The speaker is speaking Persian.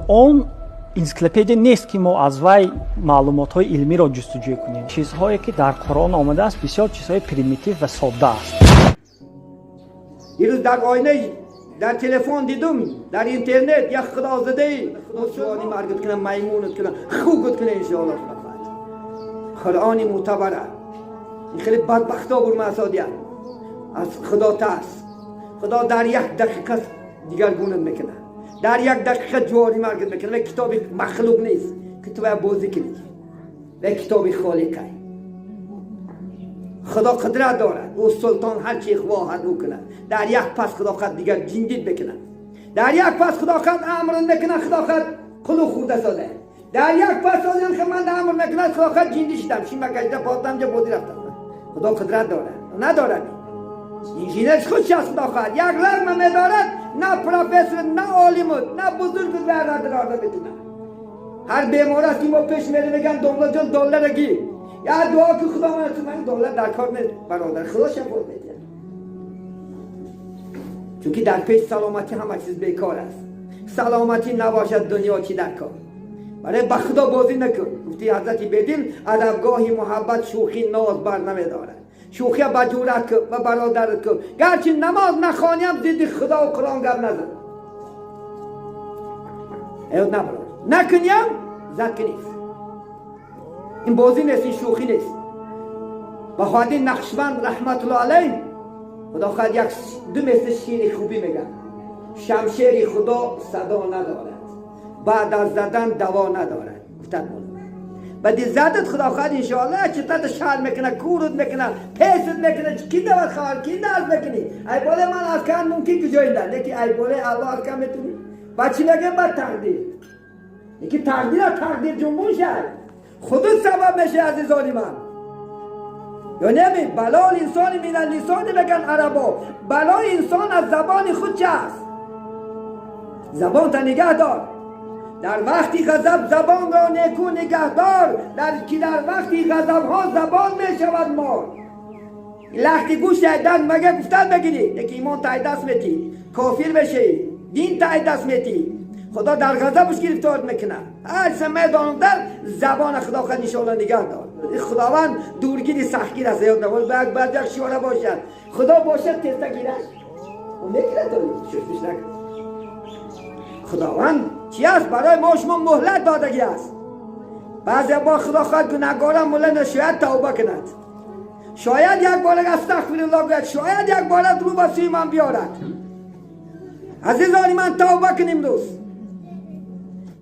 قرآن انسیکلوپدیا نیست که ما از وی معلومات‌های علمی را جستجو کنیم. چیزهایی که در قرآن آمده است بسیار چیزهای پریمیتیو و ساده است. دیروز در آینه در تلفن دیدم در اینترنت یک خدا زده خدا مرگت کنه میمونت کنه خوبت کنه ان شاء الله. قرآن معتبره این خیلی بدبختا بر مسادیه از خدا ترس. خدا در یک دقیقه دیگرگونت میکنه، در یک دقیقه جواری مرگت میکنه. و کتاب مخلوق نیست که تو بازی کنی، و کتاب خالقه. خدا قدرت دارد، او سلطان هر چی خواهد او کنه. در یک پس خدا خود دیگر جندید بکنه، در یک پس خدا خود امر میکنه، خدا خود قلو خورده ساده. در یک پس آدم که من امر میکنه خدا خود جندی شدم شیم مکشده پاتم جا بودی رفتم. خدا قدرت دارد ندارد. انجینرش خودش از خدا خود یک رقم میدارد، نه پروفسور نه عالم نه بزرگ و ردرار بتونه. هر بیمار است که ما پیش میره میگن دولت جان دلار گیر یا دعا که خدا من دولت در کار نیست برادر، خدا شفاعت میده. چون که در پیش سلامتی همه چیز بیکار است. سلامتی نباشد دنیا چی در کار. برای به خدا بازی نکن. گفتی حضرت بدین ادبگاهی محبت شوخی ناز بر نمیدارد. شوخی با جورت کن و برادرت کن. گرچه نماز نخوانیم ضد خدا و قرآن گپ نزن. ایوت نبرد نکنیم زد که نیست. این بازی نیست، این شوخی نیست. با خواهد نقشبند رحمت الله علیه خدا خواهد یک دو مثل شیر خوبی میگن. شمشیر خدا صدا ندارد، بعد از زدن دوا ندارد. گفتن بعد زدت خدا خواهد انشاءالله چطور شهر میکنه، کورت میکنه، پیست میکنه، کی دوت خواهد کی درد میکنی. ای بوله من از کن ممکن که جایی در لیکن ای بوله الله از کن میتونی بچی لگه بر تقدیر. لیکن تقدیر جنبون شد خودت سبب میشه عزیزانی من. یا نمی بلا انسان من اللسان بگن عربا. بلا انسان از زبان خود چه است؟ زبان تا نگه دار. در وقتی غضب زبان را نیکو نگهدار. در وقتی غضب ها زبان می شود مار. لختی گوش دست مگه گفتن بگیری لیکن ایمان تای دست میتی کافر بشی، دین تای دست میتی. خدا در غضبش گرفتار میکنه. هر سمه دانده زبان خدا خود انشاءالله نگه دار. خداوند دورگیری سختگیر است. یاد نباید بعد یک شوره باشد. خدا باشد تسته گیرش و میکنه تو شوش نکن. خداوند چی است؟ برای ما شما مهلت دادگی است. بعضی با خدا خواهد گناهگاران مولن شاید توبه کند، شاید یک بار استغفرالله گوید، شاید یک بار رو به سوی من بیارد. عزیزانی من توبه کنیم امروز.